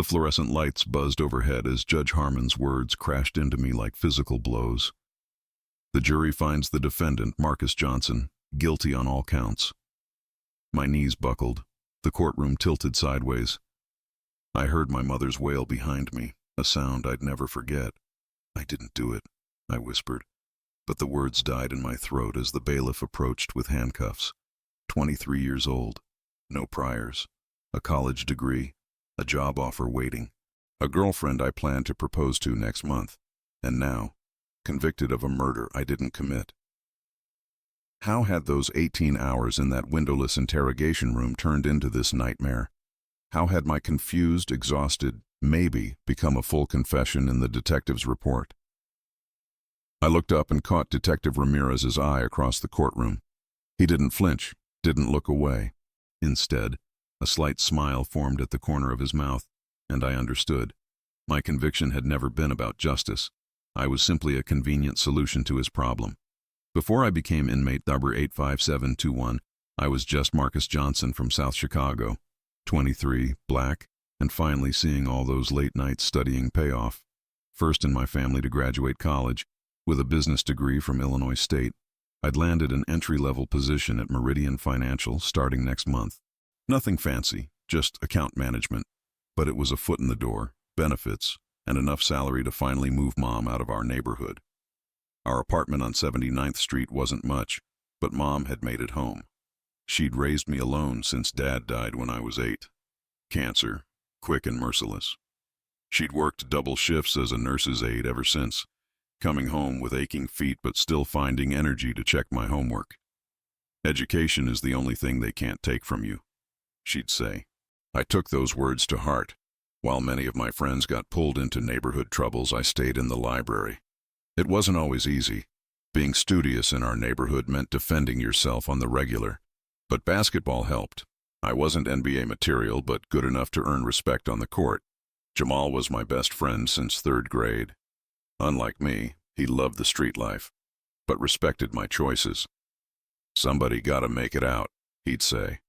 The fluorescent lights buzzed overhead as Judge Harmon's words crashed into me like physical blows. The jury finds the defendant, Marcus Johnson, guilty on all counts. My knees buckled. The courtroom tilted sideways. I heard my mother's wail behind me, a sound I'd never forget. "I didn't do it," I whispered, but the words died in my throat as the bailiff approached with handcuffs. 23 years old, no priors, a college degree, a job offer waiting, a girlfriend I plan to propose to next month, and now, convicted of a murder I didn't commit. How had those 18 hours in that windowless interrogation room turned into this nightmare? How had my confused, exhausted maybe become a full confession in the detective's report? I looked up and caught Detective Ramirez's eye across the courtroom. He didn't flinch, didn't look away. Instead, a slight smile formed at the corner of his mouth, and I understood. My conviction had never been about justice. I was simply a convenient solution to his problem. Before I became inmate number 85721, I was just Marcus Johnson from South Chicago, 23, black, and finally seeing all those late nights studying pay off. First in my family to graduate college, with a business degree from Illinois State, I'd landed an entry-level position at Meridian Financial starting next month. Nothing fancy, just account management, but it was a foot in the door, benefits, and enough salary to finally move Mom out of our neighborhood. Our apartment on 79th Street wasn't much, but Mom had made it home. She'd raised me alone since Dad died when I was 8. Cancer, quick and merciless. She'd worked double shifts as a nurse's aide ever since, coming home with aching feet but still finding energy to check my homework. "Education is the only thing they can't take from you," she'd say. I took those words to heart. While many of my friends got pulled into neighborhood troubles, I stayed in the library. It wasn't always easy. Being studious in our neighborhood meant defending yourself on the regular. But basketball helped. I wasn't NBA material, but good enough to earn respect on the court. Jamal was my best friend since 3rd grade. Unlike me, he loved the street life, but respected my choices. "Somebody gotta make it out," he'd say.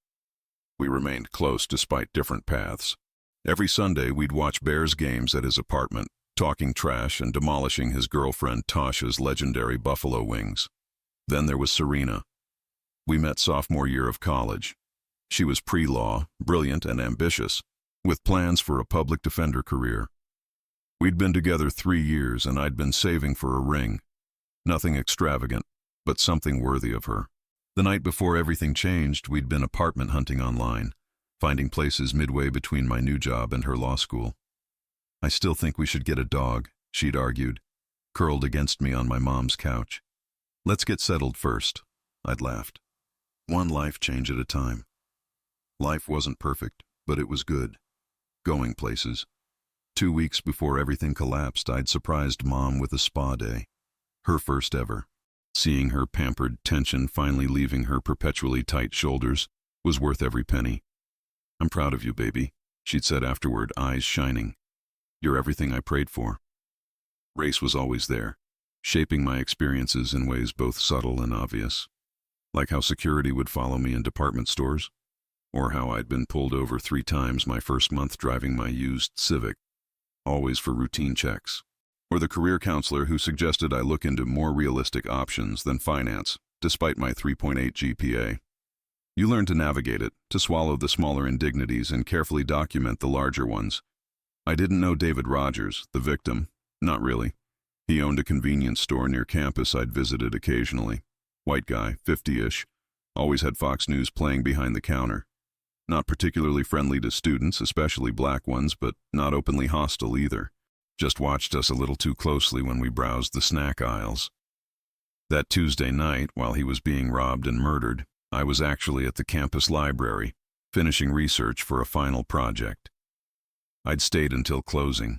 We remained close despite different paths. Every Sunday we'd watch Bears games at his apartment, talking trash and demolishing his girlfriend Tasha's legendary buffalo wings. Then there was Serena. We met sophomore year of college. She was pre-law, brilliant and ambitious, with plans for a public defender career. We'd been together 3 years and I'd been saving for a ring. Nothing extravagant, but something worthy of her. The night before everything changed, we'd been apartment hunting online, finding places midway between my new job and her law school. "I still think we should get a dog," she'd argued, curled against me on my mom's couch. "Let's get settled first," I'd laughed. One life change at a time. Life wasn't perfect, but it was good. Going places. 2 weeks before everything collapsed, I'd surprised Mom with a spa day. Her first ever. Seeing her pampered tension finally leaving her perpetually tight shoulders was worth every penny. "I'm proud of you, baby," she'd said afterward, eyes shining. "You're everything I prayed for." Race was always there, shaping my experiences in ways both subtle and obvious. Like how security would follow me in department stores, or how I'd been pulled over 3 times my first month driving my used Civic, always for routine checks. Or the career counselor who suggested I look into more realistic options than finance, despite my 3.8 GPA. You learn to navigate it, to swallow the smaller indignities and carefully document the larger ones. I didn't know David Rogers, the victim. Not really. He owned a convenience store near campus I'd visited occasionally. White guy, 50-ish, always had Fox News playing behind the counter. Not particularly friendly to students, especially black ones, but not openly hostile either. Just watched us a little too closely when we browsed the snack aisles. That Tuesday night, while he was being robbed and murdered, I was actually at the campus library, finishing research for a final project. I'd stayed until closing,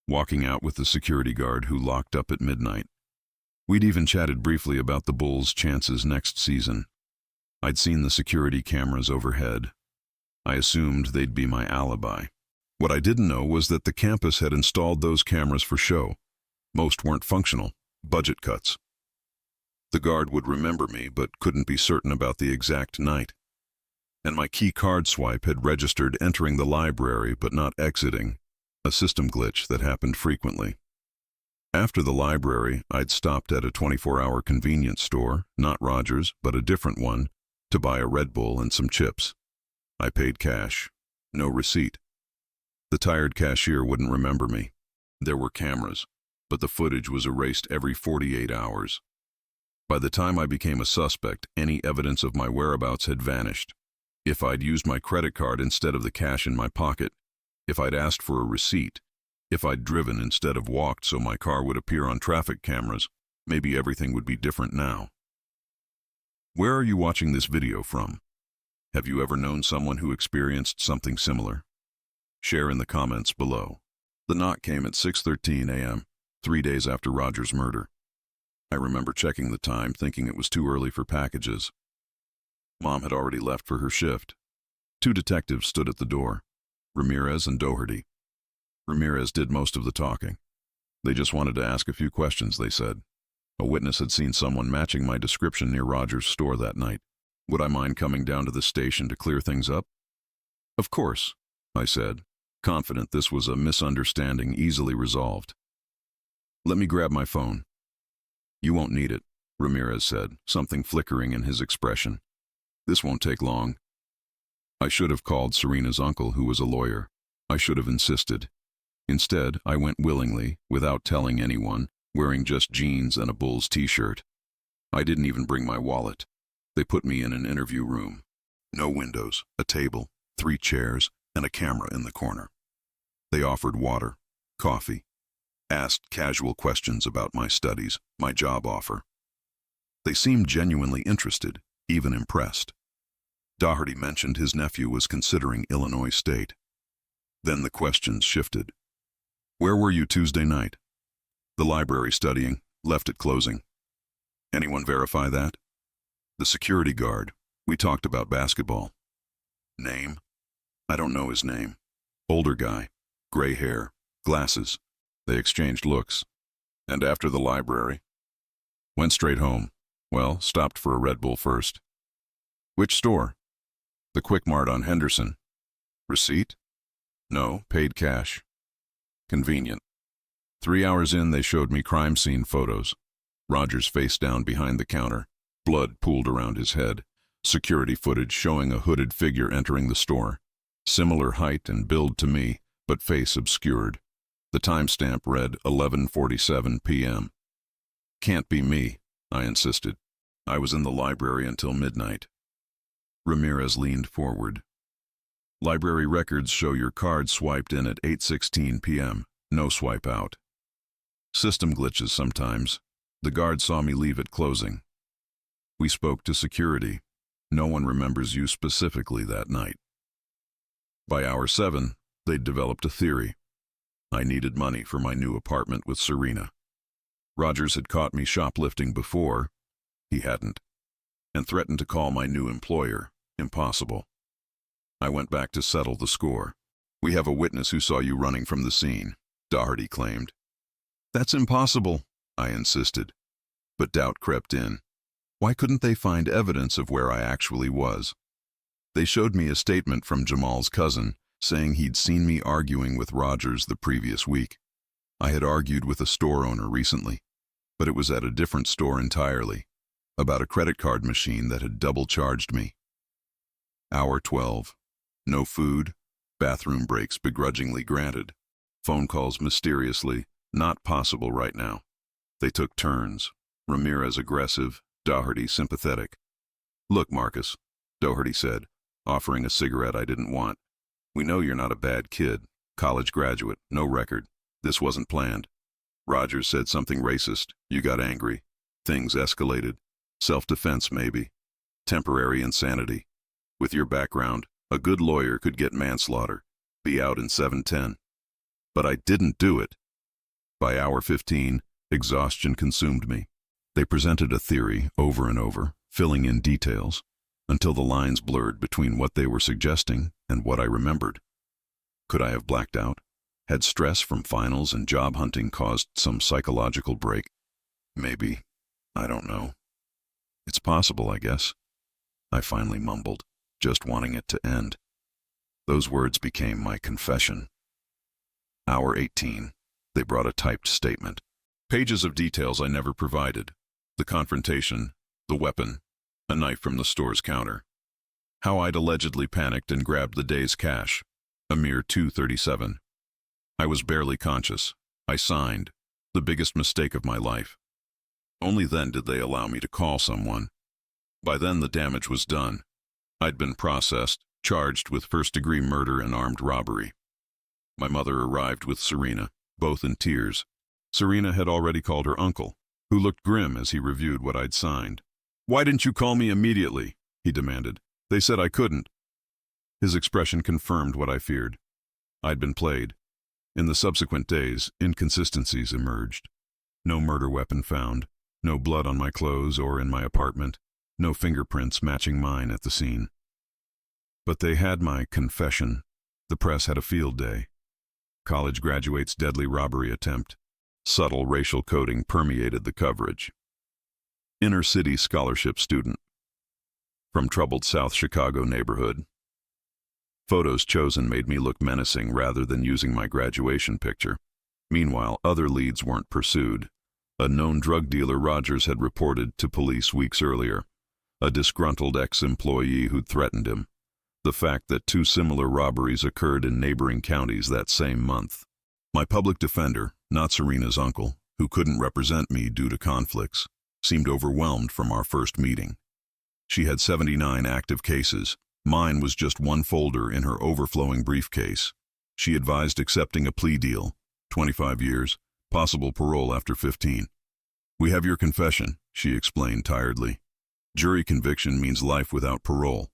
walking out with the security guard who locked up at midnight. We'd even chatted briefly about the Bulls' chances next season. I'd seen the security cameras overhead. I assumed they'd be my alibi. What I didn't know was that the campus had installed those cameras for show. Most weren't functional, budget cuts. The guard would remember me, but couldn't be certain about the exact night. And my key card swipe had registered entering the library but not exiting, a system glitch that happened frequently. After the library, I'd stopped at a 24-hour convenience store, not Rogers, but a different one, to buy a Red Bull and some chips. I paid cash. No receipt. The tired cashier wouldn't remember me. There were cameras, but the footage was erased every 48 hours. By the time I became a suspect, any evidence of my whereabouts had vanished. If I'd used my credit card instead of the cash in my pocket, if I'd asked for a receipt, if I'd driven instead of walked so my car would appear on traffic cameras, maybe everything would be different now. Where are you watching this video from? Have you ever known someone who experienced something similar? Share in the comments below. The knock came at 6:13 a.m., 3 days after Roger's murder. I remember checking the time, thinking it was too early for packages. Mom had already left for her shift. 2 detectives stood at the door, Ramirez and Doherty. Ramirez did most of the talking. They just wanted to ask a few questions, they said. A witness had seen someone matching my description near Roger's store that night. Would I mind coming down to the station to clear things up? Of course, I said, confident this was a misunderstanding easily resolved. Let me grab my phone. You won't need it, Ramirez said, something flickering in his expression. This won't take long. I should have called Serena's uncle, who was a lawyer. I should have insisted. Instead, I went willingly, without telling anyone, wearing just jeans and a Bulls t-shirt. I didn't even bring my wallet. They put me in an interview room. No windows, a table, 3 chairs, and a camera in the corner. They offered water, coffee, asked casual questions about my studies, my job offer. They seemed genuinely interested, even impressed. Doherty mentioned his nephew was considering Illinois State. Then the questions shifted. Where were you Tuesday night? The library studying, left at closing. Anyone verify that? The security guard. We talked about basketball. Name? I don't know his name. Older guy. Gray hair. Glasses. They exchanged looks. And after the library? Went straight home. Well, stopped for a Red Bull first. Which store? The Quick Mart on Henderson. Receipt? No, paid cash. Convenient. 3 hours in, they showed me crime scene photos. Roger's face down behind the counter, blood pooled around his head. Security footage showing a hooded figure entering the store. Similar height and build to me, but face obscured. The timestamp read 11:47 p.m. Can't be me, I insisted. I was in the library until midnight. Ramirez leaned forward. Library records show your card swiped in at 8:16 p.m., no swipe out. System glitches sometimes. The guard saw me leave at closing. We spoke to security. No one remembers you specifically that night. By hour 7, they'd developed a theory. I needed money for my new apartment with Serena. Rogers had caught me shoplifting before. He hadn't. And threatened to call my new employer. Impossible. I went back to settle the score. We have a witness who saw you running from the scene, Doherty claimed. That's impossible, I insisted. But doubt crept in. Why couldn't they find evidence of where I actually was? They showed me a statement from Jamal's cousin, saying he'd seen me arguing with Rogers the previous week. I had argued with a store owner recently, but it was at a different store entirely, about a credit card machine that had double-charged me. Hour 12. No food, bathroom breaks begrudgingly granted, phone calls mysteriously, not possible right now. They took turns, Ramirez aggressive, Doherty sympathetic. Look, Marcus, Doherty said, offering a cigarette I didn't want. We know you're not a bad kid, college graduate, no record. This wasn't planned. Rogers said something racist. You got angry. Things escalated. Self-defense, maybe. Temporary insanity. With your background, a good lawyer could get manslaughter, be out in 7:10. But I didn't do it. By hour 15, exhaustion consumed me. They presented a theory over and over, filling in details, until the lines blurred between what they were suggesting and what I remembered. Could I have blacked out? Had stress from finals and job hunting caused some psychological break? Maybe. I don't know. It's possible, I guess. I finally mumbled, just wanting it to end. Those words became my confession. Hour Hour 18. They brought a typed statement. Pages of details I never provided. The confrontation, the weapon, a knife from the store's counter. How I'd allegedly panicked and grabbed the day's cash. A mere $2.37. I was barely conscious. I signed. The biggest mistake of my life. Only then did they allow me to call someone. By then the damage was done. I'd been processed, charged with first-degree murder and armed robbery. My mother arrived with Serena, both in tears. Serena had already called her uncle, who looked grim as he reviewed what I'd signed. "Why didn't you call me immediately?" he demanded. "They said I couldn't." His expression confirmed what I feared. I'd been played. In the subsequent days, inconsistencies emerged. No murder weapon found, no blood on my clothes or in my apartment, no fingerprints matching mine at the scene. But they had my confession. The press had a field day. College graduate's deadly robbery attempt. Subtle racial coding permeated the coverage. Inner city scholarship student. From troubled South Chicago neighborhood. Photos chosen made me look menacing rather than using my graduation picture. Meanwhile, other leads weren't pursued. A known drug dealer Rogers had reported to police weeks earlier. A disgruntled ex-employee who'd threatened him. The fact that 2 similar robberies occurred in neighboring counties that same month. My public defender, not Serena's uncle, who couldn't represent me due to conflicts, seemed overwhelmed from our first meeting. She had 79 active cases. Mine was just one folder in her overflowing briefcase. She advised accepting a plea deal, 25 years, possible parole after 15. "We have your confession," she explained tiredly. "Jury conviction means life without parole."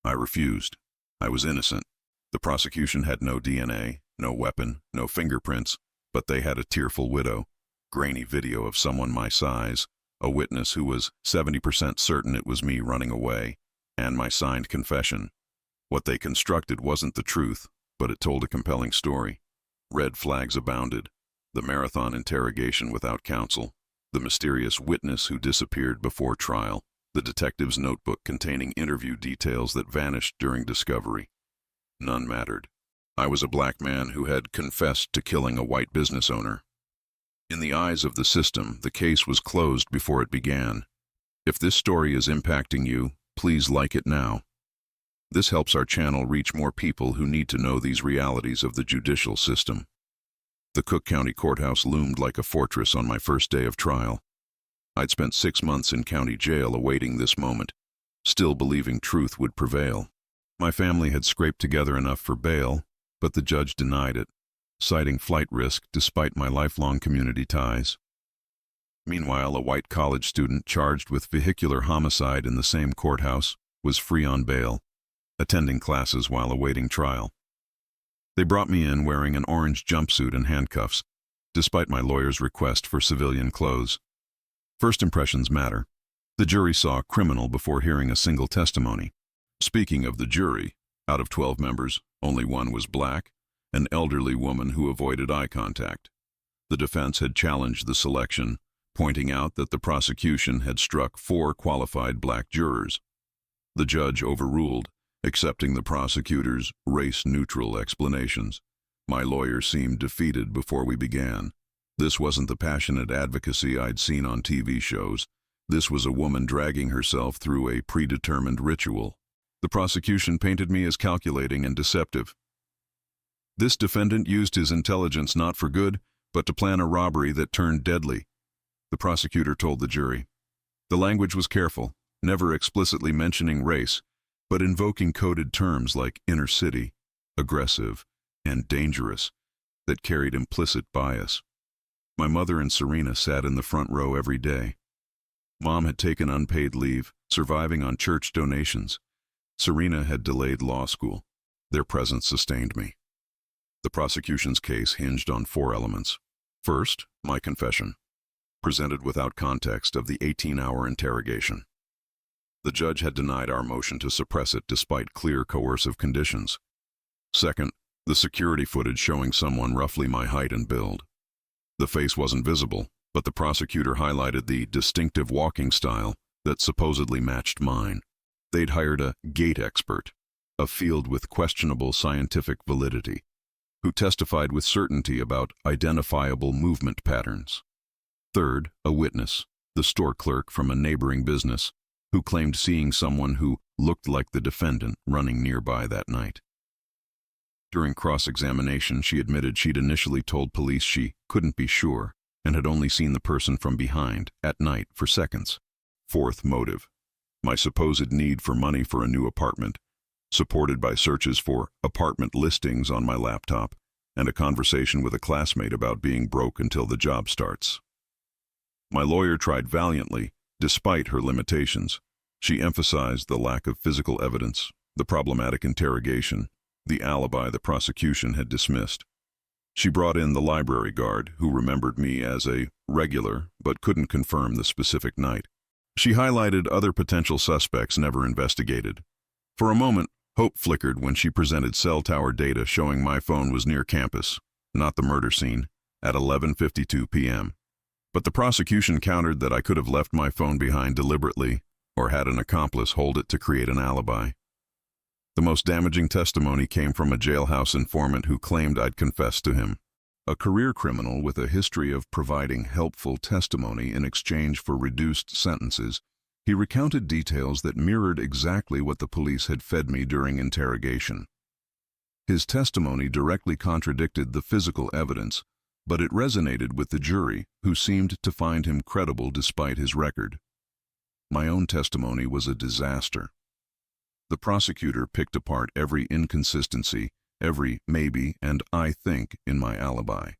I refused. I was innocent. The prosecution had no DNA, no weapon, no fingerprints, but they had a tearful widow, grainy video of someone my size, a witness who was 70% certain it was me running away, and my signed confession. What they constructed wasn't the truth, but it told a compelling story. Red flags abounded. The marathon interrogation without counsel, the mysterious witness who disappeared before trial, the detective's notebook containing interview details that vanished during discovery. None mattered. I was a black man who had confessed to killing a white business owner. In the eyes of the system, the case was closed before it began. If this story is impacting you, please like it now. This helps our channel reach more people who need to know these realities of the judicial system. The Cook County Courthouse loomed like a fortress on my first day of trial. I'd spent 6 months in county jail awaiting this moment, still believing truth would prevail. My family had scraped together enough for bail, but the judge denied it, citing flight risk despite my lifelong community ties. Meanwhile, a white college student charged with vehicular homicide in the same courthouse was free on bail, attending classes while awaiting trial. They brought me in wearing an orange jumpsuit and handcuffs, despite my lawyer's request for civilian clothes. First impressions matter. The jury saw a criminal before hearing a single testimony. Speaking of the jury, out of 12 members, only one was black, an elderly woman who avoided eye contact. The defense had challenged the selection, pointing out that the prosecution had struck 4 qualified black jurors. The judge overruled, accepting the prosecutor's race-neutral explanations. My lawyer seemed defeated before we began. This wasn't the passionate advocacy I'd seen on TV shows. This was a woman dragging herself through a predetermined ritual. The prosecution painted me as calculating and deceptive. This defendant used his intelligence not for good, but to plan a robbery that turned deadly. The prosecutor told the jury. The language was careful, never explicitly mentioning race, but invoking coded terms like inner city, aggressive, and dangerous that carried implicit bias. My mother and Serena sat in the front row every day. Mom had taken unpaid leave, surviving on church donations. Serena had delayed law school. Their presence sustained me. The prosecution's case hinged on 4 elements. First, my confession, presented without context of the 18-hour interrogation. The judge had denied our motion to suppress it despite clear coercive conditions. Second, the security footage showing someone roughly my height and build. The face wasn't visible, but the prosecutor highlighted the distinctive walking style that supposedly matched mine. They'd hired a gait expert, a field with questionable scientific validity, who testified with certainty about identifiable movement patterns. Third, a witness, the store clerk from a neighboring business, who claimed seeing someone who looked like the defendant running nearby that night. During cross-examination, she admitted she'd initially told police she couldn't be sure and had only seen the person from behind, at night, for seconds. Fourth motive, my supposed need for money for a new apartment, supported by searches for apartment listings on my laptop and a conversation with a classmate about being broke until the job starts. My lawyer tried valiantly, despite her limitations. She emphasized the lack of physical evidence, the problematic interrogation, the alibi the prosecution had dismissed. She brought in the library guard, who remembered me as a regular but couldn't confirm the specific night. She highlighted other potential suspects never investigated. For a moment, hope flickered when she presented cell tower data showing my phone was near campus, not the murder scene, at 11:52 p.m. But the prosecution countered that I could have left my phone behind deliberately or had an accomplice hold it to create an alibi. The most damaging testimony came from a jailhouse informant who claimed I'd confessed to him. A career criminal with a history of providing helpful testimony in exchange for reduced sentences, he recounted details that mirrored exactly what the police had fed me during interrogation. His testimony directly contradicted the physical evidence, but it resonated with the jury, who seemed to find him credible despite his record. My own testimony was a disaster. The prosecutor picked apart every inconsistency, every maybe and I think in my alibi.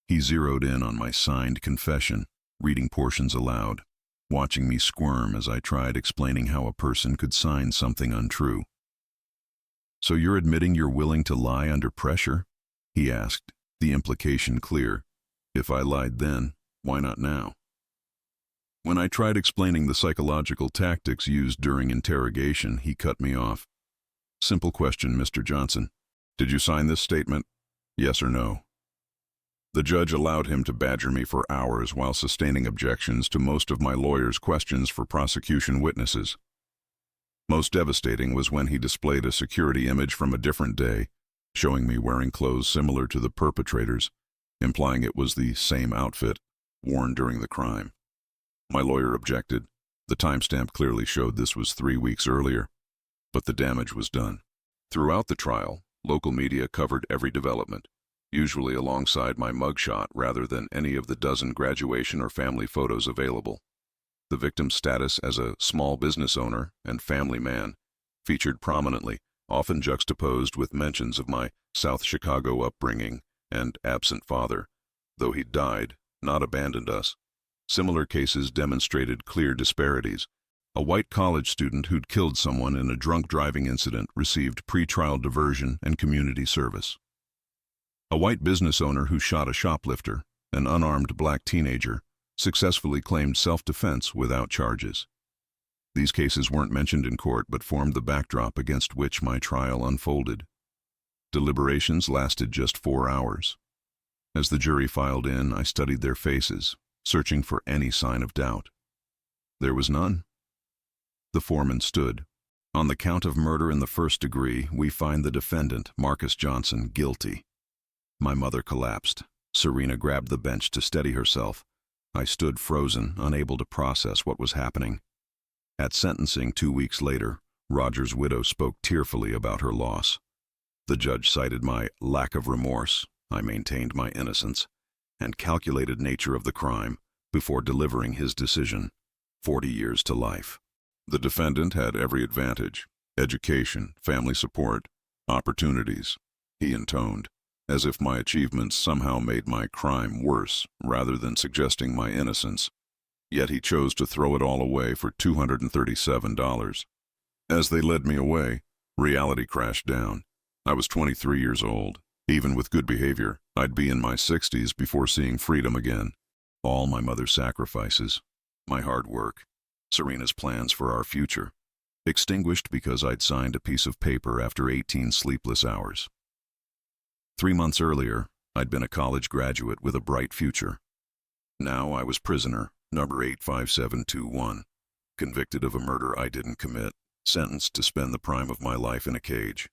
He zeroed in on my signed confession, reading portions aloud, watching me squirm as I tried explaining how a person could sign something untrue. "So you're admitting you're willing to lie under pressure?" he asked, the implication clear. If I lied then, why not now? When I tried explaining the psychological tactics used during interrogation, he cut me off. "Simple question, Mr. Johnson. Did you sign this statement? Yes or no?" The judge allowed him to badger me for hours while sustaining objections to most of my lawyer's questions for prosecution witnesses. Most devastating was when he displayed a security image from a different day, showing me wearing clothes similar to the perpetrators, implying it was the same outfit worn during the crime. My lawyer objected. The timestamp clearly showed this was 3 weeks earlier, but the damage was done. Throughout the trial, local media covered every development, usually alongside my mugshot rather than any of the dozen graduation or family photos available. The victim's status as a small business owner and family man featured prominently, often juxtaposed with mentions of my South Chicago upbringing and absent father, though he'd died, not abandoned us. Similar cases demonstrated clear disparities. A white college student who'd killed someone in a drunk driving incident received pretrial diversion and community service. A white business owner who shot a shoplifter, an unarmed black teenager, successfully claimed self-defense without charges. These cases weren't mentioned in court but formed the backdrop against which my trial unfolded. Deliberations lasted just 4 hours. As the jury filed in, I studied their faces, searching for any sign of doubt. There was none. The foreman stood. "On the count of murder in the first degree, we find the defendant, Marcus Johnson, guilty." My mother collapsed. Serena grabbed the bench to steady herself. I stood frozen, unable to process what was happening. At sentencing 2 weeks later, Roger's widow spoke tearfully about her loss. The judge cited my lack of remorse, I maintained my innocence, and calculated nature of the crime before delivering his decision: 40 years to life. The defendant had every advantage: education, family support, opportunities, he intoned, as if my achievements somehow made my crime worse rather than suggesting my innocence. Yet he chose to throw it all away for $237. As they led me away, reality crashed down. I was 23 years old. Even with good behavior, I'd be in my 60s before seeing freedom again. All my mother's sacrifices, my hard work, Serena's plans for our future, extinguished because I'd signed a piece of paper after 18 sleepless hours. 3 months earlier, I'd been a college graduate with a bright future. Now I was prisoner, number 85721, convicted of a murder I didn't commit, sentenced to spend the prime of my life in a cage.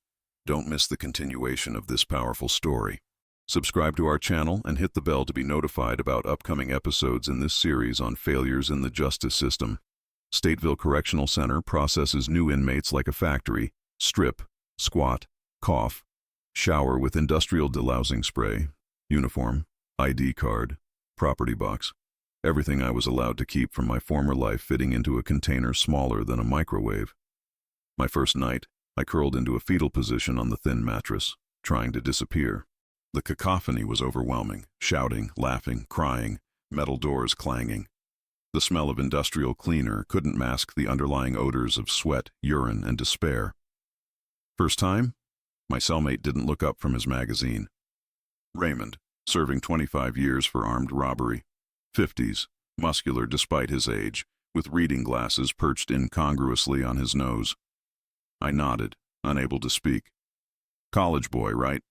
Don't miss the continuation of this powerful story. Subscribe to our channel and hit the bell to be notified about upcoming episodes in this series on failures in the justice system. Stateville Correctional Center processes new inmates like a factory. Strip, squat, cough, shower with industrial delousing spray, uniform, ID card, property box. Everything I was allowed to keep from my former life fitting into a container smaller than a microwave. My first night, I curled into a fetal position on the thin mattress, trying to disappear. The cacophony was overwhelming, shouting, laughing, crying, metal doors clanging. The smell of industrial cleaner couldn't mask the underlying odors of sweat, urine, and despair. First time? My cellmate didn't look up from his magazine. Raymond, serving 25 years for armed robbery. 50s, muscular despite his age, with reading glasses perched incongruously on his nose. I nodded, unable to speak. College boy, right?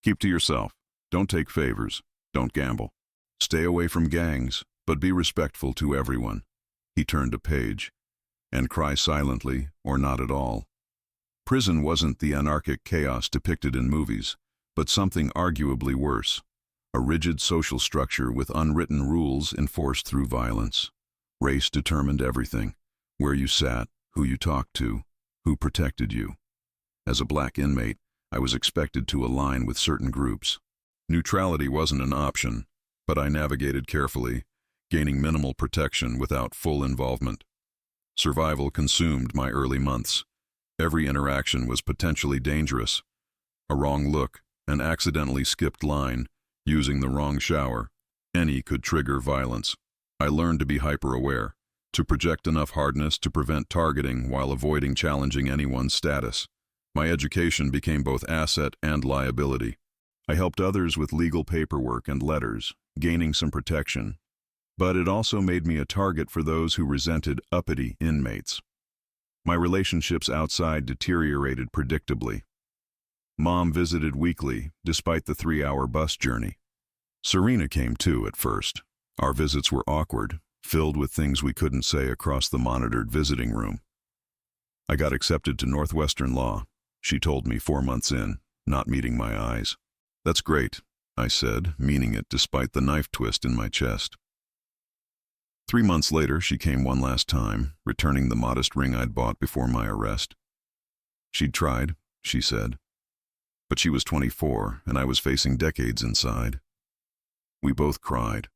Keep to yourself. Don't take favors. Don't gamble. Stay away from gangs, but be respectful to everyone. He turned a page. And cry silently, or not at all. Prison wasn't the anarchic chaos depicted in movies, but something arguably worse. A rigid social structure with unwritten rules enforced through violence. Race determined everything. Where you sat, who you talked to, who protected you. As a black inmate, I was expected to align with certain groups. Neutrality wasn't an option, but I navigated carefully, gaining minimal protection without full involvement. Survival consumed my early months. Every interaction was potentially dangerous. A wrong look, an accidentally skipped line, using the wrong shower, any could trigger violence. I learned to be hyper-aware, to project enough hardness to prevent targeting while avoiding challenging anyone's status. My education became both asset and liability. I helped others with legal paperwork and letters, gaining some protection. But it also made me a target for those who resented uppity inmates. My relationships outside deteriorated predictably. Mom visited weekly, despite the 3-hour bus journey. Serena came too at first. Our visits were awkward, filled with things we couldn't say across the monitored visiting room. I got accepted to Northwestern Law, she told me 4 months in, not meeting my eyes. That's great, I said, meaning it despite the knife twist in my chest. 3 months later, she came one last time, returning the modest ring I'd bought before my arrest. She'd tried, she said. But she was 24, and I was facing decades inside. We both cried.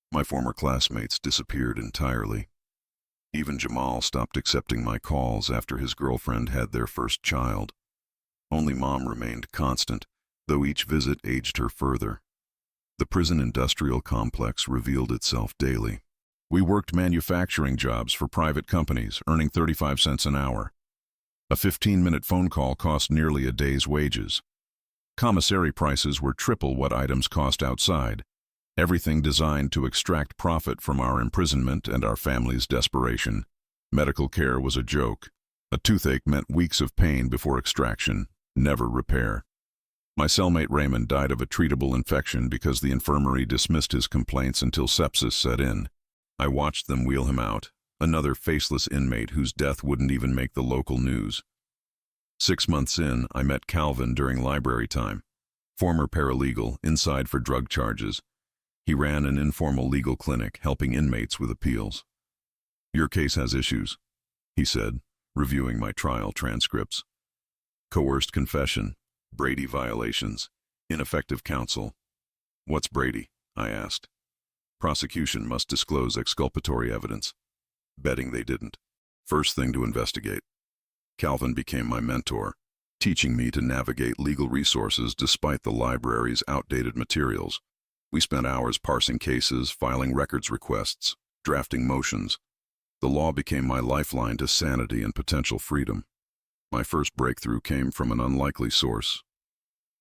My former classmates disappeared entirely. Even Jamal stopped accepting my calls after his girlfriend had their first child. Only Mom remained constant, though each visit aged her further. The prison industrial complex revealed itself daily. We worked manufacturing jobs for private companies, earning 35 cents an hour. A 15-minute phone call cost nearly a day's wages. Commissary prices were triple what items cost outside, everything designed to extract profit from our imprisonment and our family's desperation. Medical care was a joke. A toothache meant weeks of pain before extraction, never repair. My cellmate Raymond died of a treatable infection because the infirmary dismissed his complaints until sepsis set in. I watched them wheel him out, another faceless inmate whose death wouldn't even make the local news. 6 months in, I met Calvin during library time. Former paralegal, inside for drug charges. He ran an informal legal clinic, helping inmates with appeals. Your case has issues, he said, reviewing my trial transcripts. Coerced confession, Brady violations, ineffective counsel. What's Brady? I asked. Prosecution must disclose exculpatory evidence. Betting they didn't. First thing to investigate. Calvin became my mentor, teaching me to navigate legal resources despite the library's outdated materials. We spent hours parsing cases, filing records requests, drafting motions. The law became my lifeline to sanity and potential freedom. My first breakthrough came from an unlikely source.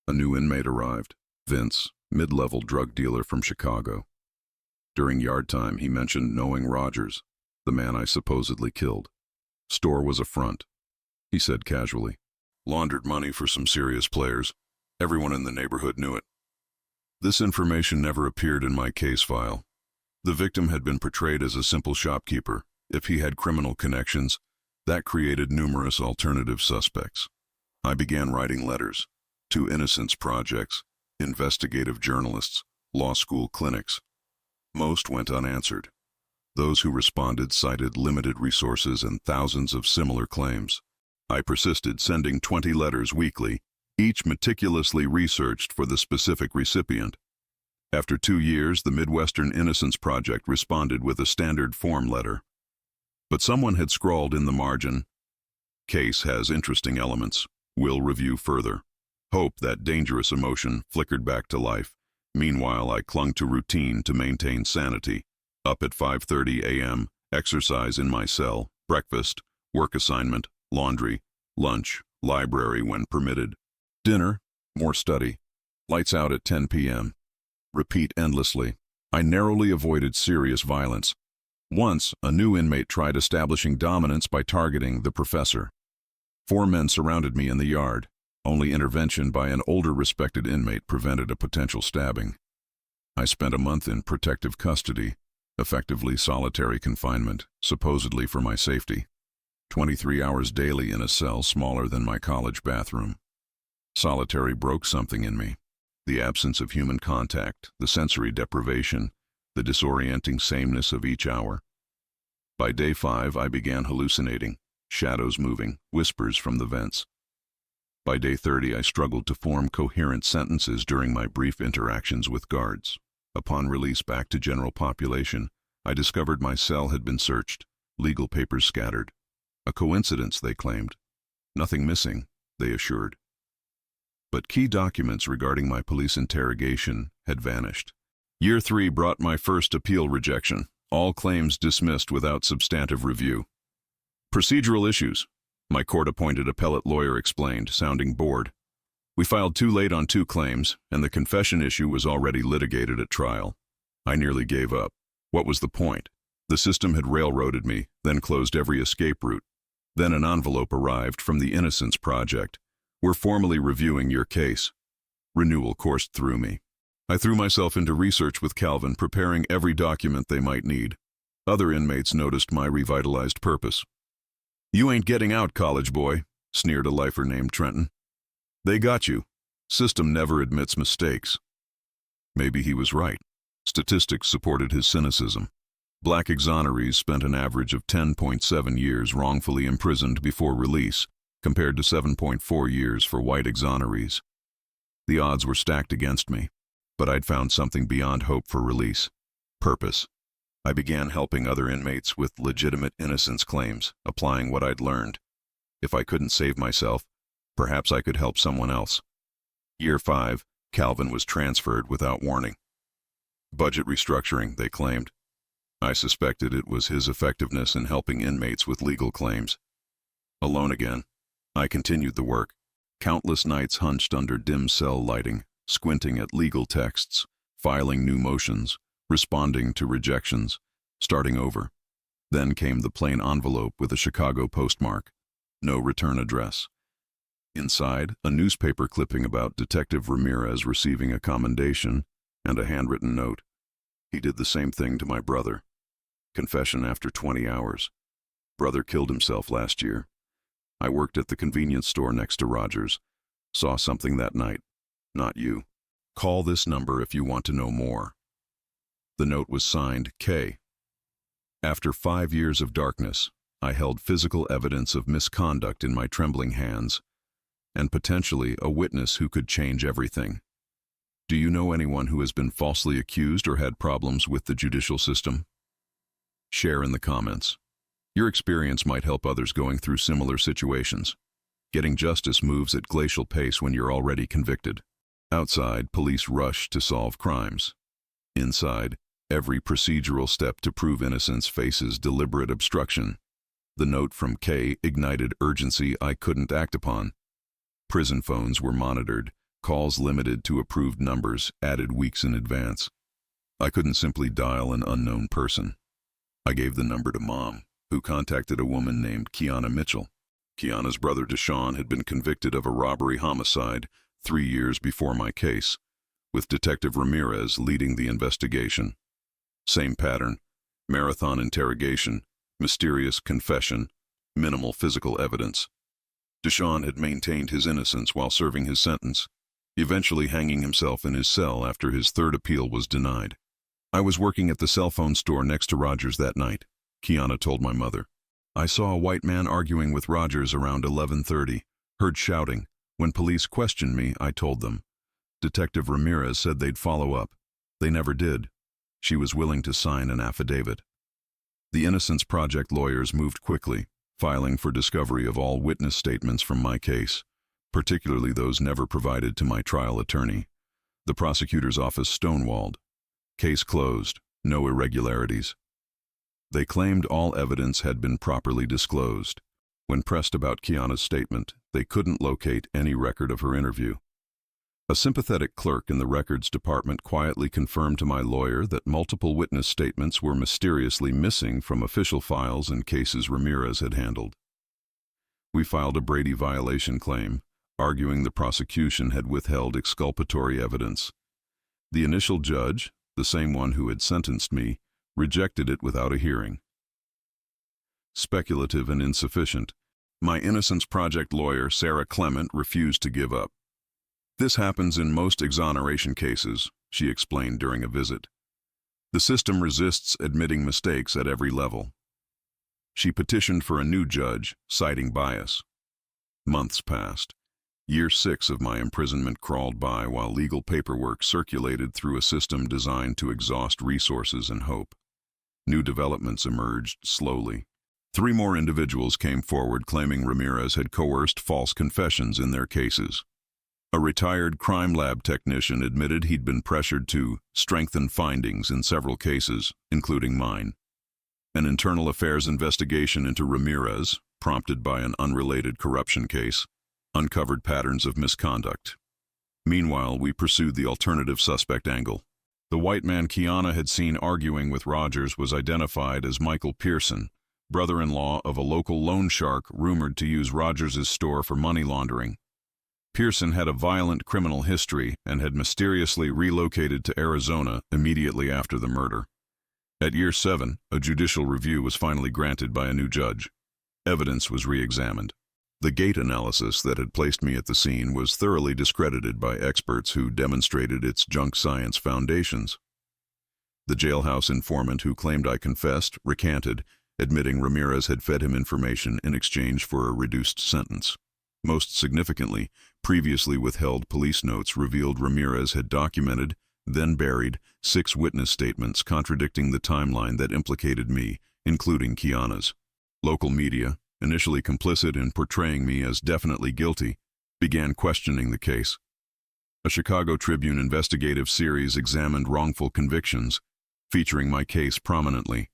A new inmate arrived, Vince, mid-level drug dealer from Chicago. During yard time, he mentioned knowing Rogers, the man I supposedly killed. Store was a front, he said casually. Laundered money for some serious players. Everyone in the neighborhood knew it. This information never appeared in my case file. The victim had been portrayed as a simple shopkeeper. If he had criminal connections, that created numerous alternative suspects. I began writing letters to Innocence projects, investigative journalists, law school clinics. Most went unanswered. Those who responded cited limited resources and thousands of similar claims. I persisted, sending 20 letters weekly, each meticulously researched for the specific recipient. After 2 years, the Midwestern Innocence Project responded with a standard form letter. But someone had scrawled in the margin, "Case has interesting elements. Will review further." Hope, that dangerous emotion, flickered back to life. Meanwhile, I clung to routine to maintain sanity. Up at 5:30 a.m., exercise in my cell, breakfast, work assignment, laundry, lunch, library when permitted. Dinner, more study. Lights out at 10 p.m. Repeat endlessly. I narrowly avoided serious violence. Once, a new inmate tried establishing dominance by targeting the professor. 4 men surrounded me in the yard. Only intervention by an older respected inmate prevented a potential stabbing. I spent a month in protective custody, effectively solitary confinement, supposedly for my safety. 23 hours daily in a cell smaller than my college bathroom. Solitary broke something in me. The absence of human contact, the sensory deprivation, the disorienting sameness of each hour. By day 5, I began hallucinating, shadows moving, whispers from the vents. By day 30, I struggled to form coherent sentences during my brief interactions with guards. Upon release back to general population, I discovered my cell had been searched, legal papers scattered. A coincidence, they claimed. Nothing missing, they assured. But key documents regarding my police interrogation had vanished. Year 3 brought my first appeal rejection, all claims dismissed without substantive review. Procedural issues, my court-appointed appellate lawyer explained, sounding bored. We filed too late on 2 claims, and the confession issue was already litigated at trial. I nearly gave up. What was the point? The system had railroaded me, then closed every escape route. Then an envelope arrived from the Innocence Project. "We're formally reviewing your case." Renewal coursed through me. I threw myself into research with Calvin, preparing every document they might need. Other inmates noticed my revitalized purpose. "You ain't getting out, college boy," sneered a lifer named Trenton. "They got you. System never admits mistakes." Maybe he was right. Statistics supported his cynicism. Black exonerees spent an average of 10.7 years wrongfully imprisoned before release, compared to 7.4 years for white exonerees. The odds were stacked against me, but I'd found something beyond hope for release. Purpose. I began helping other inmates with legitimate innocence claims, applying what I'd learned. If I couldn't save myself, perhaps I could help someone else. Year 5, Calvin was transferred without warning. Budget restructuring, they claimed. I suspected it was his effectiveness in helping inmates with legal claims. Alone again, I continued the work. Countless nights hunched under dim cell lighting, squinting at legal texts, filing new motions, responding to rejections, starting over. Then came the plain envelope with a Chicago postmark. No return address. Inside, a newspaper clipping about Detective Ramirez receiving a commendation and a handwritten note. He did the same thing to my brother. Confession after 20 hours. Brother killed himself last year. I worked at the convenience store next to Rogers. Saw something that night. Not you. Call this number if you want to know more. The note was signed K. After 5 years of darkness, I held physical evidence of misconduct in my trembling hands, and potentially a witness who could change everything. Do you know anyone who has been falsely accused or had problems with the judicial system? Share in the comments. Your experience might help others going through similar situations. Getting justice moves at glacial pace when you're already convicted. Outside, police rush to solve crimes. Inside, every procedural step to prove innocence faces deliberate obstruction. The note from K ignited urgency I couldn't act upon. Prison phones were monitored, calls limited to approved numbers, added weeks in advance. I couldn't simply dial an unknown person. I gave the number to Mom, who contacted a woman named Kiana Mitchell. Kiana's brother Deshaun had been convicted of a robbery homicide 3 years before my case, with Detective Ramirez leading the investigation. Same pattern: marathon interrogation, mysterious confession, minimal physical evidence. Deshaun had maintained his innocence while serving his sentence. eventually hanging himself in his cell after his third appeal was denied. I was working at the cell phone store next to Rogers that night, Kiana told my mother. I saw a white man arguing with Rogers around 11:30, heard shouting. When police questioned me, I told them. Detective Ramirez said they'd follow up. They never did. She was willing to sign an affidavit. The Innocence Project lawyers moved quickly, filing for discovery of all witness statements from my case, particularly those never provided to my trial attorney. The prosecutor's office stonewalled. Case closed, no irregularities. They claimed all evidence had been properly disclosed. When pressed about Kiana's statement, they couldn't locate any record of her interview. A sympathetic clerk in the records department quietly confirmed to my lawyer that multiple witness statements were mysteriously missing from official files in cases Ramirez had handled. We filed a Brady violation claim, arguing the prosecution had withheld exculpatory evidence. The initial judge, the same one who had sentenced me, rejected it without a hearing. Speculative and insufficient, my Innocence Project lawyer, Sarah Clement, refused to give up. This happens in most exoneration cases, she explained during a visit. The system resists admitting mistakes at every level. She petitioned for a new judge, citing bias. Months passed. Year 6 of my imprisonment crawled by while legal paperwork circulated through a system designed to exhaust resources and hope. New developments emerged slowly. 3 more individuals came forward claiming Ramirez had coerced false confessions in their cases. A retired crime lab technician admitted he'd been pressured to strengthen findings in several cases, including mine. An internal affairs investigation into Ramirez, prompted by an unrelated corruption case, uncovered patterns of misconduct. Meanwhile, we pursued the alternative suspect angle. The white man Kiana had seen arguing with Rogers was identified as Michael Pearson, brother-in-law of a local loan shark rumored to use Rogers' store for money laundering. Pearson had a violent criminal history and had mysteriously relocated to Arizona immediately after the murder. At year 7, a judicial review was finally granted by a new judge. Evidence was re-examined. The gait analysis that had placed me at the scene was thoroughly discredited by experts who demonstrated its junk science foundations. The jailhouse informant who claimed I confessed recanted, admitting Ramirez had fed him information in exchange for a reduced sentence. Most significantly, previously withheld police notes revealed Ramirez had documented, then buried, 6 witness statements contradicting the timeline that implicated me, including Kiana's. Local media, initially complicit in portraying me as definitely guilty, began questioning the case. A Chicago Tribune investigative series examined wrongful convictions, featuring my case prominently.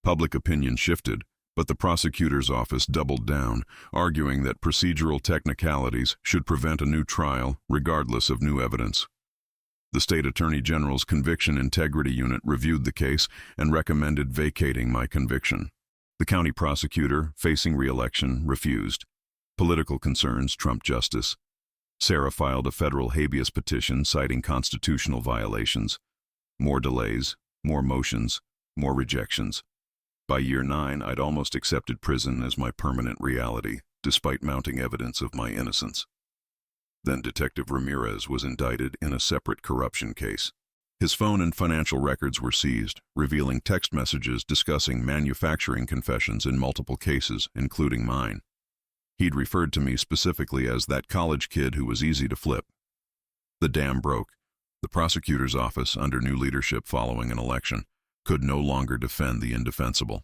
Public opinion shifted, but the prosecutor's office doubled down, arguing that procedural technicalities should prevent a new trial regardless of new evidence. The state attorney general's conviction integrity unit reviewed the case and recommended vacating my conviction. The county prosecutor, facing re-election, refused. Political concerns trumped justice. Sarah filed a federal habeas petition citing constitutional violations. More delays, more motions, more rejections. By year 9, I'd almost accepted prison as my permanent reality, despite mounting evidence of my innocence. Then Detective Ramirez was indicted in a separate corruption case. His phone and financial records were seized, revealing text messages discussing manufacturing confessions in multiple cases, including mine. He'd referred to me specifically as that college kid who was easy to flip. The dam broke. The prosecutor's office, under new leadership following an election, could no longer defend the indefensible.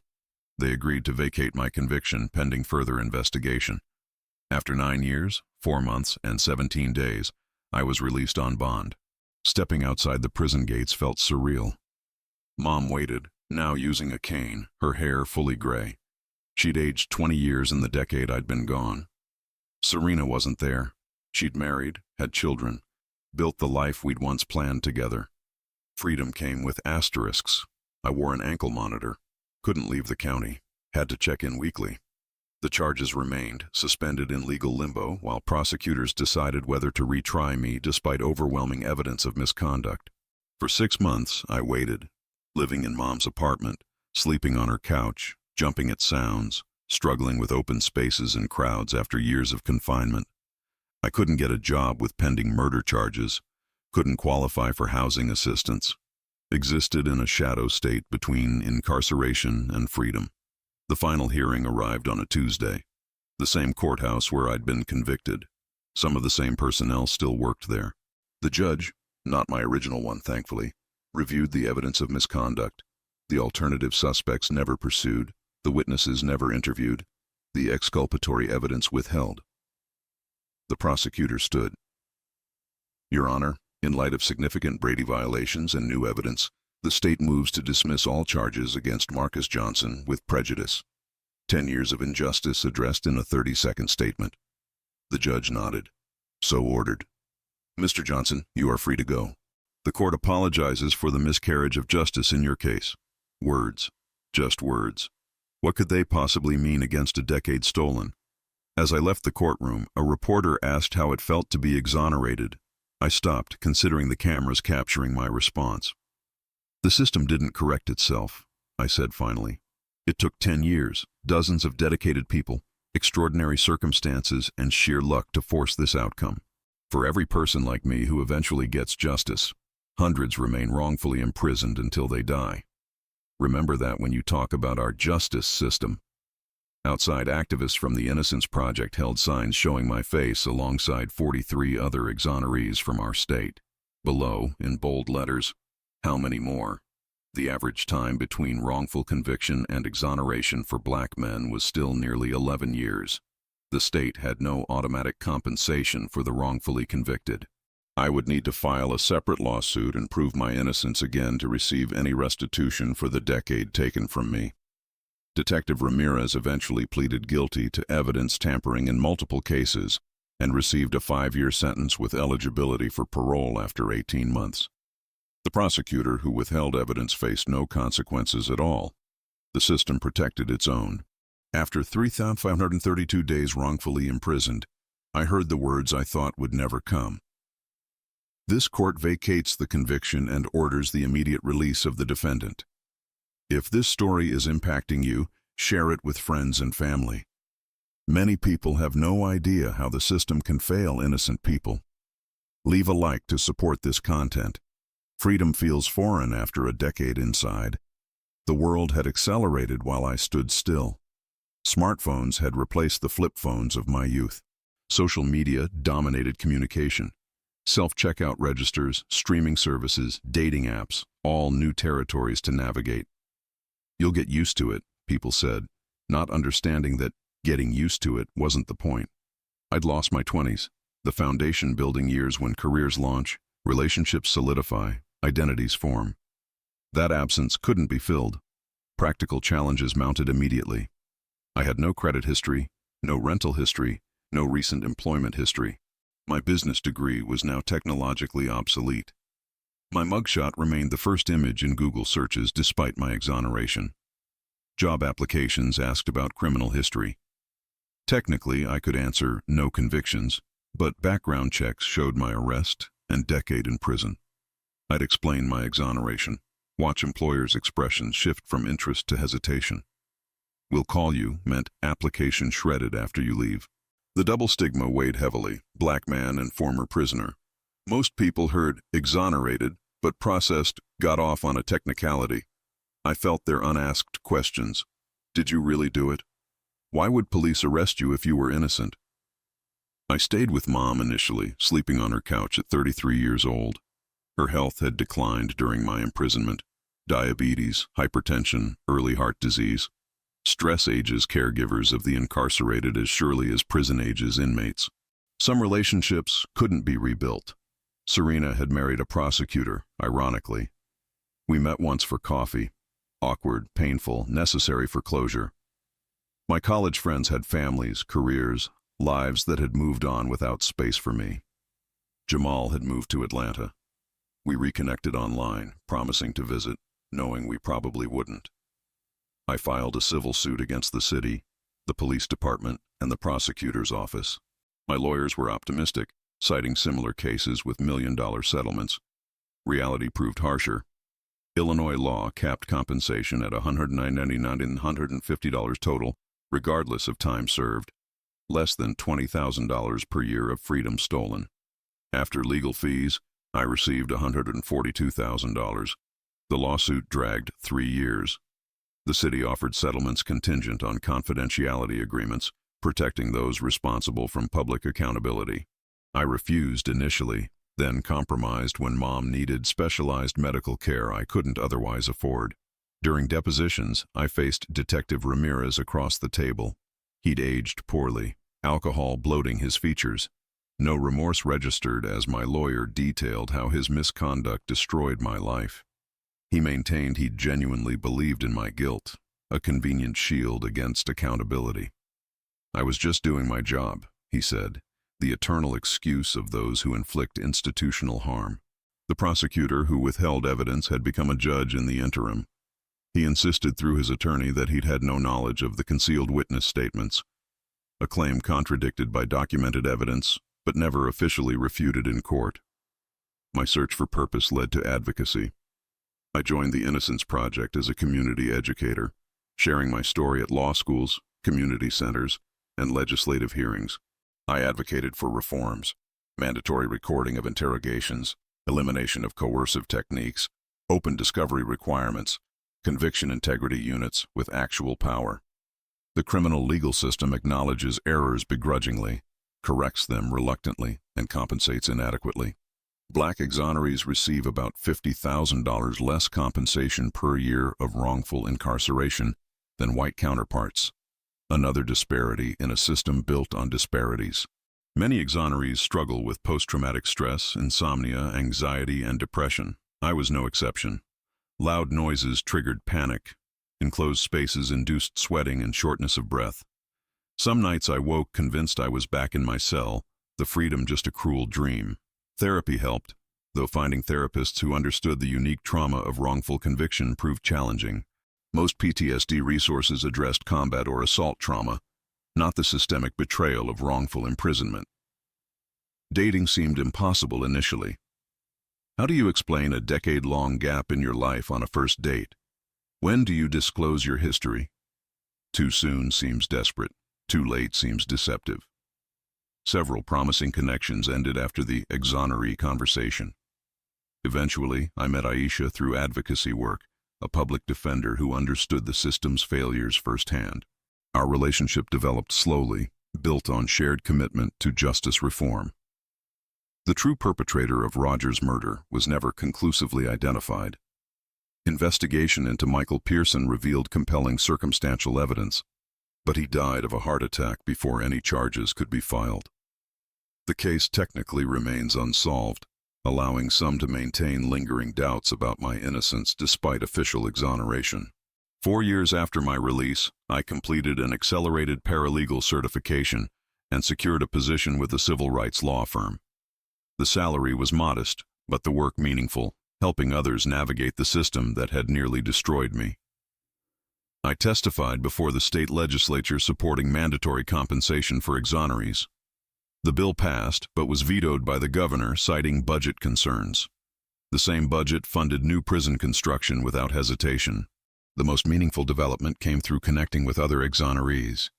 They agreed to vacate my conviction pending further investigation. After 9 years, 4 months, and 17 days, I was released on bond. Stepping outside the prison gates felt surreal. Mom waited, now using a cane, her hair fully gray. She'd aged 20 years in the decade I'd been gone. Serena wasn't there. She'd married, had children, built the life we'd once planned together. Freedom came with asterisks. I wore an ankle monitor, couldn't leave the county, had to check in weekly. The charges remained, suspended in legal limbo, while prosecutors decided whether to retry me despite overwhelming evidence of misconduct. For 6 months, I waited, living in Mom's apartment, sleeping on her couch, jumping at sounds, struggling with open spaces and crowds after years of confinement. I couldn't get a job with pending murder charges, couldn't qualify for housing assistance, existed in a shadow state between incarceration and freedom. The final hearing arrived on a Tuesday, the same courthouse where I'd been convicted. Some of the same personnel still worked there. The judge, not my original one thankfully, reviewed the evidence of misconduct, the alternative suspects never pursued, the witnesses never interviewed, the exculpatory evidence withheld. The prosecutor stood. Your Honor, in light of significant Brady violations and new evidence, the state moves to dismiss all charges against Marcus Johnson with prejudice. 10 years of injustice addressed in a 30-second statement. The judge nodded. So ordered. Mr. Johnson, you are free to go. The court apologizes for the miscarriage of justice in your case. Words. Just words. What could they possibly mean against a decade stolen? As I left the courtroom, a reporter asked how it felt to be exonerated. I stopped, considering the cameras capturing my response. The system didn't correct itself, I said finally. It took 10 years, dozens of dedicated people, extraordinary circumstances, and sheer luck to force this outcome. For every person like me who eventually gets justice, hundreds remain wrongfully imprisoned until they die. Remember that when you talk about our justice system. Outside activists from the Innocence Project held signs showing my face alongside 43 other exonerees from our state. Below, in bold letters, how many more? The average time between wrongful conviction and exoneration for black men was still nearly 11 years. The state had no automatic compensation for the wrongfully convicted. I would need to file a separate lawsuit and prove my innocence again to receive any restitution for the decade taken from me. Detective Ramirez eventually pleaded guilty to evidence tampering in multiple cases and received a 5-year sentence with eligibility for parole after 18 months. The prosecutor who withheld evidence faced no consequences at all. The system protected its own. After 3,532 days wrongfully imprisoned, I heard the words I thought would never come. This court vacates the conviction and orders the immediate release of the defendant. If this story is impacting you, share it with friends and family. Many people have no idea how the system can fail innocent people. Leave a like to support this content. Freedom feels foreign after a decade inside. The world had accelerated while I stood still. Smartphones had replaced the flip phones of my youth. Social media dominated communication. Self-checkout registers, streaming services, dating apps, all new territories to navigate. You'll get used to it, people said, not understanding that getting used to it wasn't the point. I'd lost my 20s, the foundation-building years when careers launch, relationships solidify, identities form. That absence couldn't be filled. Practical challenges mounted immediately. I had no credit history, no rental history, no recent employment history. My business degree was now technologically obsolete. My mugshot remained the first image in Google searches despite my exoneration. Job applications asked about criminal history. Technically, I could answer no convictions, but background checks showed my arrest and decade in prison. I'd explain my exoneration, watch employers' expressions shift from interest to hesitation. "We'll call you" meant application shredded after you leave. The double stigma weighed heavily, black man and former prisoner. Most people heard exonerated, but processed got off on a technicality. I felt their unasked questions. Did you really do it? Why would police arrest you if you were innocent? I stayed with Mom initially, sleeping on her couch at 33 years old. Her health had declined during my imprisonment. Diabetes, hypertension, early heart disease. Stress ages caregivers of the incarcerated as surely as prison ages inmates. Some relationships couldn't be rebuilt. Serena had married a prosecutor, ironically. We met once for coffee. Awkward, painful, necessary for closure. My college friends had families, careers, lives that had moved on without space for me. Jamal had moved to Atlanta. We reconnected online, promising to visit, knowing we probably wouldn't. I filed a civil suit against the city, the police department, and the prosecutor's office. My lawyers were optimistic, citing similar cases with million-dollar settlements. Reality proved harsher. Illinois law capped compensation at $199 and $150 total, regardless of time served. less than $20,000 per year of freedom stolen. After legal fees, I received $142,000. The lawsuit dragged 3 years. The city offered settlements contingent on confidentiality agreements, protecting those responsible from public accountability. I refused initially, then compromised when Mom needed specialized medical care I couldn't otherwise afford. During depositions, I faced Detective Ramirez across the table. He'd aged poorly, alcohol bloating his features. No remorse registered as my lawyer detailed how his misconduct destroyed my life. He maintained he genuinely believed in my guilt, a convenient shield against accountability. I was just doing my job, he said, the eternal excuse of those who inflict institutional harm. The prosecutor who withheld evidence had become a judge in the interim. He insisted through his attorney that he'd had no knowledge of the concealed witness statements, a claim contradicted by documented evidence, but never officially refuted in court. My search for purpose led to advocacy. I joined the Innocence Project as a community educator, sharing my story at law schools, community centers, and legislative hearings. I advocated for reforms, mandatory recording of interrogations, elimination of coercive techniques, open discovery requirements, conviction integrity units with actual power. The criminal legal system acknowledges errors begrudgingly, corrects them reluctantly, and compensates inadequately. Black exonerees receive about $50,000 less compensation per year of wrongful incarceration than white counterparts. Another disparity in a system built on disparities. Many exonerees struggle with post-traumatic stress, insomnia, anxiety, and depression. I was no exception. Loud noises triggered panic. Enclosed spaces induced sweating and shortness of breath. Some nights I woke convinced I was back in my cell, the freedom just a cruel dream. Therapy helped, though finding therapists who understood the unique trauma of wrongful conviction proved challenging. Most PTSD resources addressed combat or assault trauma, not the systemic betrayal of wrongful imprisonment. Dating seemed impossible initially. How do you explain a decade-long gap in your life on a first date? When do you disclose your history? Too soon seems desperate. Too late seems deceptive. Several promising connections ended after the exoneree conversation. Eventually, I met Aisha through advocacy work, a public defender who understood the system's failures firsthand. Our relationship developed slowly, built on shared commitment to justice reform. The true perpetrator of Roger's murder was never conclusively identified. Investigation into Michael Pearson revealed compelling circumstantial evidence, but he died of a heart attack before any charges could be filed. The case technically remains unsolved, allowing some to maintain lingering doubts about my innocence despite official exoneration. 4 years after my release, I completed an accelerated paralegal certification and secured a position with a civil rights law firm. The salary was modest, but the work meaningful, helping others navigate the system that had nearly destroyed me. I testified before the state legislature supporting mandatory compensation for exonerees. The bill passed, but was vetoed by the governor, citing budget concerns. The same budget funded new prison construction without hesitation. The most meaningful development came through connecting with other exonerees.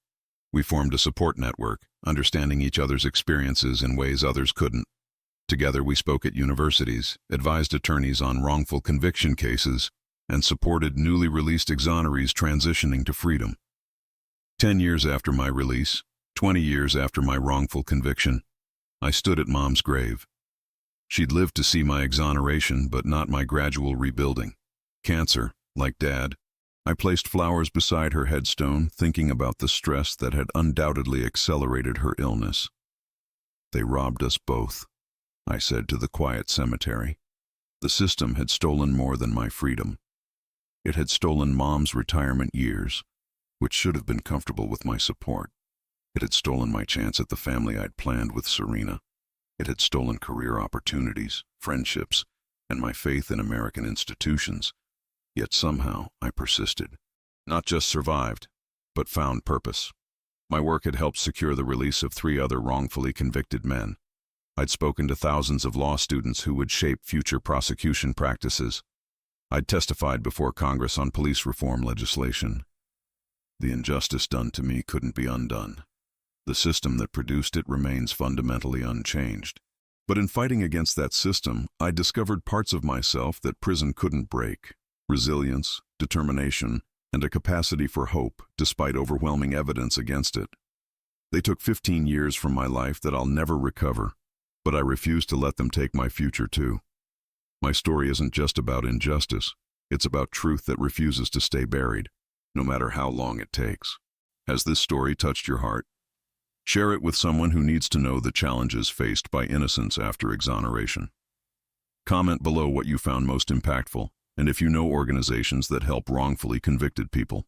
We formed a support network, understanding each other's experiences in ways others couldn't. Together we spoke at universities, advised attorneys on wrongful conviction cases, and supported newly released exonerees transitioning to freedom. 10 years after my release, 20 years after my wrongful conviction, I stood at Mom's grave. She'd lived to see my exoneration, but not my gradual rebuilding. Cancer, like Dad, I placed flowers beside her headstone, thinking about the stress that had undoubtedly accelerated her illness. They robbed us both, I said to the quiet cemetery. The system had stolen more than my freedom. It had stolen Mom's retirement years, which should have been comfortable with my support. It had stolen my chance at the family I'd planned with Serena. It had stolen career opportunities, friendships, and my faith in American institutions. Yet somehow I persisted. Not just survived, but found purpose. My work had helped secure the release of 3 other wrongfully convicted men. I'd spoken to thousands of law students who would shape future prosecution practices. I'd testified before Congress on police reform legislation. The injustice done to me couldn't be undone. The system that produced it remains fundamentally unchanged. But in fighting against that system, I discovered parts of myself that prison couldn't break: resilience, determination, and a capacity for hope despite overwhelming evidence against it. They took 15 years from my life that I'll never recover, but I refuse to let them take my future too. My story isn't just about injustice, it's about truth that refuses to stay buried, no matter how long it takes. Has this story touched your heart? Share it with someone who needs to know the challenges faced by innocence after exoneration. Comment below what you found most impactful, and if you know organizations that help wrongfully convicted people.